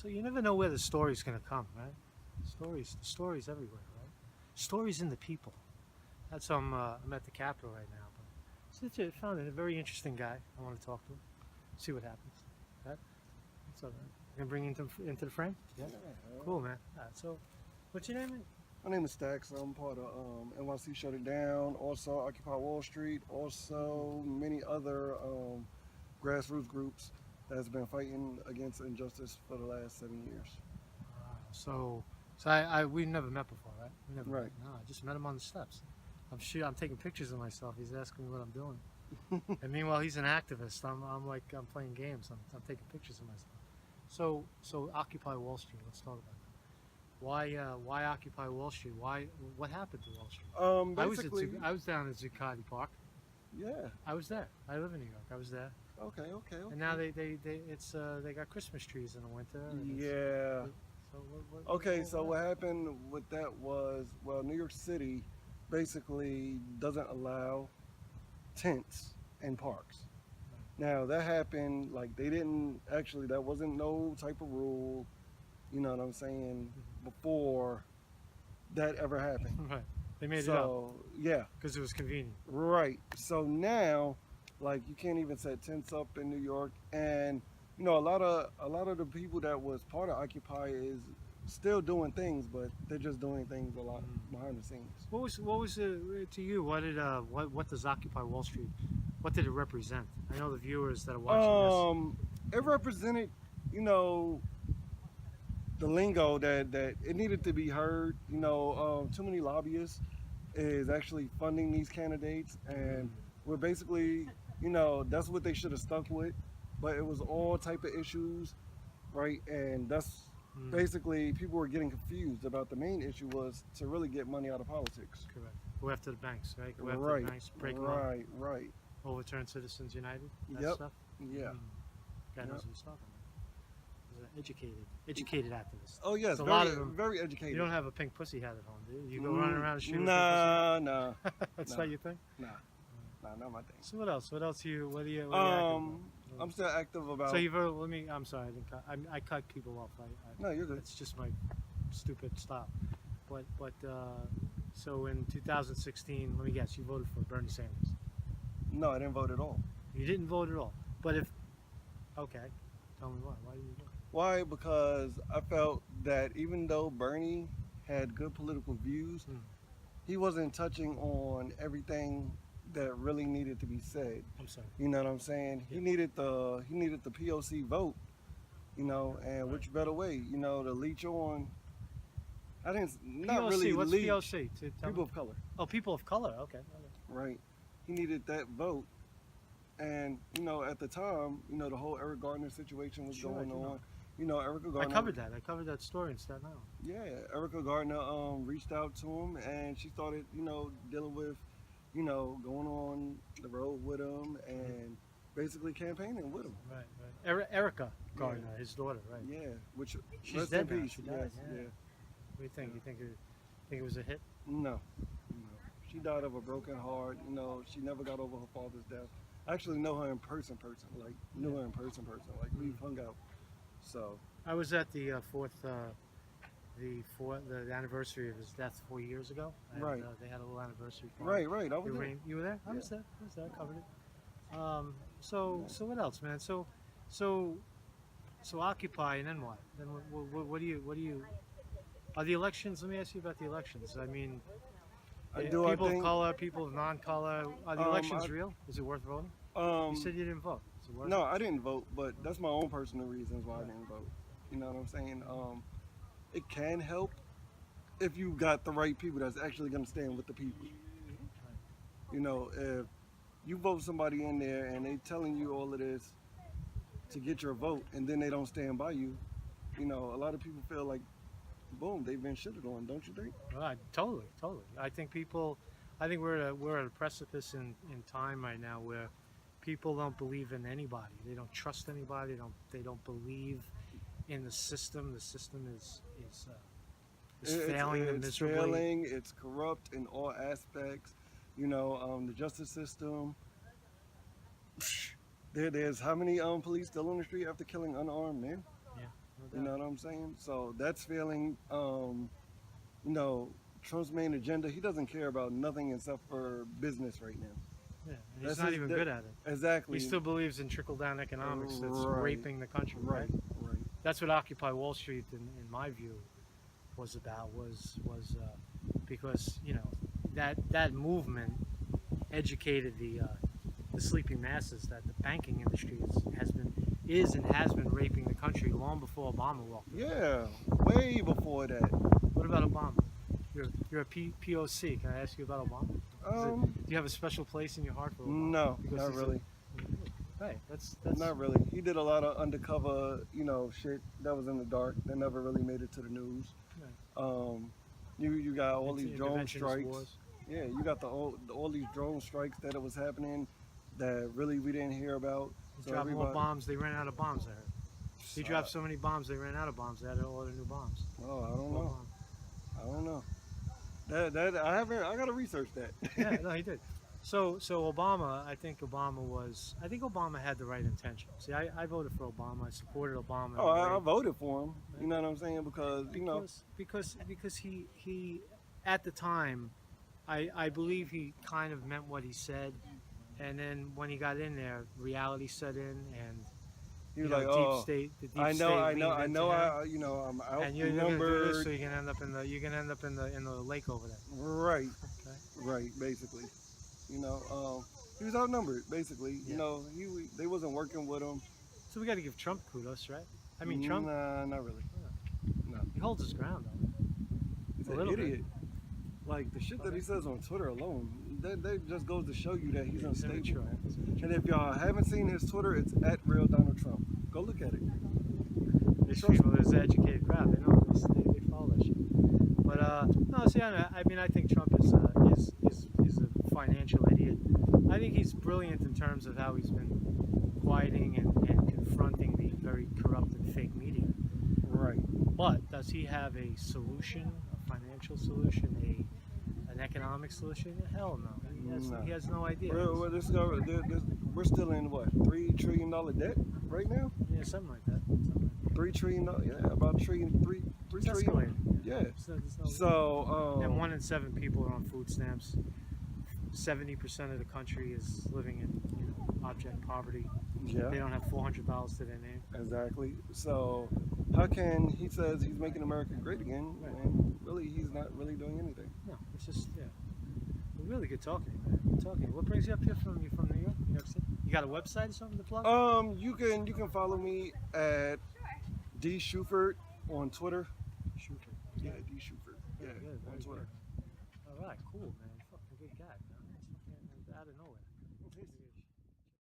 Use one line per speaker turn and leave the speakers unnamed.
So you never know where the story's going to come, right? Stories everywhere, right? Stories in the people. That's I'm at the Capitol right now, but I found a very interesting guy. I want to talk to him, see what happens. Right? What's up, man? You gonna bring him into the frame? Yeah. Cool, man. So, what's your name? Man?
My name is Stacks. I'm part of NYC Shut It Down, also Occupy Wall Street, also many other grassroots groups that's been fighting against injustice for the last 7 years.
So we've never met before, right? We never
Right.
met. No, I just met him on the steps. I'm taking pictures of myself. He's asking me what I'm doing. And meanwhile, he's an activist. I'm playing games. I'm taking pictures of myself. So Occupy Wall Street. Let's talk about that. Why Occupy Wall Street? What happened to Wall Street?
Basically,
I was down at Zuccotti Park.
yeah.
I was there. I live in New York. I was there.
Okay.
And now they got Christmas trees in the winter.
Yeah.
So
Okay. So what happened with that was, well, New York City basically doesn't allow tents in parks. Now that happened, like they didn't actually, that wasn't no type of rule, you know what I'm saying, before that ever happened.
Right. They made it up
So yeah,
because it was convenient.
right. So now, like you can't even set tents up in New York, and you know a lot of the people that was part of Occupy is still doing things, but they're just doing things a lot behind the scenes.
What was it to you? What does Occupy Wall Street? What did it represent? I know the viewers that are watching
It represented, you know, the lingo that it needed to be heard. You know, too many lobbyists is actually funding these candidates, and we're basically, you know, that's what they should have stuck with. But it was all type of issues, right? And that's basically people were getting confused about the main issue was to really get money out of politics.
Correct. Go after the banks, right? Go after
Right,
the banks, break them up,
right.
overturn Citizens United. That
Yep.
stuff.
Yeah.
Guy knows
Yep.
what he's talking about. He's an educated activist.
Oh yes,
So a
very,
lot of them.
very educated.
You don't have a pink pussy hat at home, do you? You go running around the street.
Nah,
With a pink pussy? That's
nah,
not your thing.
nah, not my thing.
So what else? What else you? What are you? What are you active about?
I'm still active about.
So you've let me. I'm sorry. I didn't cut. I cut people off.
No, you're good.
It's just my stupid style. But so in 2016, let me guess, you voted for Bernie Sanders.
No, I didn't vote at all.
You didn't vote at all. But if okay, tell me why. Why did you vote?
Why? Because I felt that even though Bernie had good political views, he wasn't touching on everything that really needed to be said.
I'm sorry.
You know what I'm saying? He needed the POC vote. You know, and which better way? You know, to leech on. I didn't not
POC,
really
what's
leech.
POC? Tell
People
me.
of color,
Oh, people of color. Okay.
right? He needed that vote. And you know, at the time, you know, the whole Eric Gardner situation was
Sure, I
going
do know.
on. You know, Erica
I
Gardner.
covered that. I covered that story in Staten Island.
Yeah, Erica Gardner reached out to him, and she started, you know, dealing with, you know, going on the road with him and basically campaigning with him.
Right. Erica Gardner, his daughter, right?
Yeah, which
She's
rest
dead
in
now.
peace.
She died,
Yes,
yeah.
yeah.
What do you think? You think it was a hit?
No, she died of a broken heart. You know, she never got over her father's death. I actually know her in person, like knew her in person, like we've hung out. So
I was at the the anniversary of his death 4 years ago. And,
Right.
They had a little anniversary party.
right, I was there.
You were there? I was there. I covered it. So what else, man? So Occupy, and then what? Then what do you? Are the elections? Let me ask you about the elections. I mean, people of
think,
color, people of non-color. Are the elections real? Is it worth voting? You said you didn't vote. Is it worth?
No, I didn't vote, but that's my own personal reasons why I didn't vote. You know what I'm saying? It can help if you got the right people that's actually going to stand with the people. You know, if you vote somebody in there and they telling you all of this to get your vote, and then they don't stand by you, you know, a lot of people feel like, boom, they've been shitted on, don't you think?
Totally. I think we're at a precipice in time right now where people don't believe in anybody. They don't trust anybody. They don't believe in the system. The system is failing them
It's
miserably.
failing. It's corrupt in all aspects. You know, the justice system. There's how many police still on the street after killing unarmed men?
Yeah, no
You know what I'm saying? So that's failing. You know, Trump's main agenda. He doesn't care about nothing except for business right now.
Yeah, and he's
That's
not
his-
even
that-
good at it.
Exactly.
He still believes in trickle-down economics that's
Right.
raping the country, right?
Right.
That's what Occupy Wall Street, in my view, was about. Was because that movement educated the sleeping masses that the banking industry is and has been raping the country long before Obama walked in.
Yeah. Way before that.
What about Obama? You're a POC. Can I ask you about Obama? Do you have a special place in your heart for Obama?
No,
Because
not
he's
really.
Right. That's
Not really. He did a lot of undercover, shit that was in the dark that never really made it to the news.
Right.
You got all these drone
interventionist
strikes.
wars.
Yeah, you got all these drone strikes that was happening that really we didn't hear about.
He dropped more bombs. They ran out of bombs. I heard. He dropped so many bombs. They ran out of bombs. They had to order new bombs.
Oh, I don't
More
know.
bombs.
I don't know. That I haven't. I gotta research that.
Yeah, no, he did. So Obama, I think Obama had the right intention. See, I voted for Obama. I supported Obama.
Oh, I voted for him. You know what I'm saying?
Because he at the time, I believe he kind of meant what he said, and then when he got in there, reality set in, and
he was
you know,
like, "Oh,
the deep
I
state
know.
leaned into him.
I'm
And you're gonna do this,
outnumbered."
so you can end up in the lake over there.
Right,
Okay.
right. Basically, he was outnumbered. Basically,
Yeah.
they wasn't working with him.
So we got to give Trump kudos, right? I mean, Trump,
Nah, not really.
he holds his ground, though.
He's
A
an
little bit.
idiot. Like the shit that he says on Twitter alone, that just goes to show you that he's unstable.
immature.
Man.
He's immature.
And if y'all haven't seen his Twitter, it's at real Donald Trump. Go look at it.
There's people, there's an educated crowd. They know this. They follow that shit. But no, see, I mean, I think Trump is a financial idiot. I think he's brilliant in terms of how he's been quieting and confronting the very corrupt and fake media.
Right.
But does he have a solution, a financial solution, an economic solution? Hell no. He has no idea.
We're still in what, $3 trillion debt right now?
Yeah, something like that. Something like
$3 trillion, about three
It's
trillion.
escalating.
Yeah.
There's no-
So,
and 1 in 7 people are on food stamps. 70% of the country is living in object poverty.
yeah,
They don't have $400 to their name.
exactly. So, how can he says he's making America great again,
Right.
and really he's not really doing anything?
No, it's just We're really good talking, man. Good talking. What brings you up here from New York, New York City? You got a website or something to plug?
You can follow me at D Schufert on Twitter.
Shoot.
Yeah, D Schufert. Yeah,
Very good,
on
very
Twitter.
good. All right, cool, man. Fucking good guy.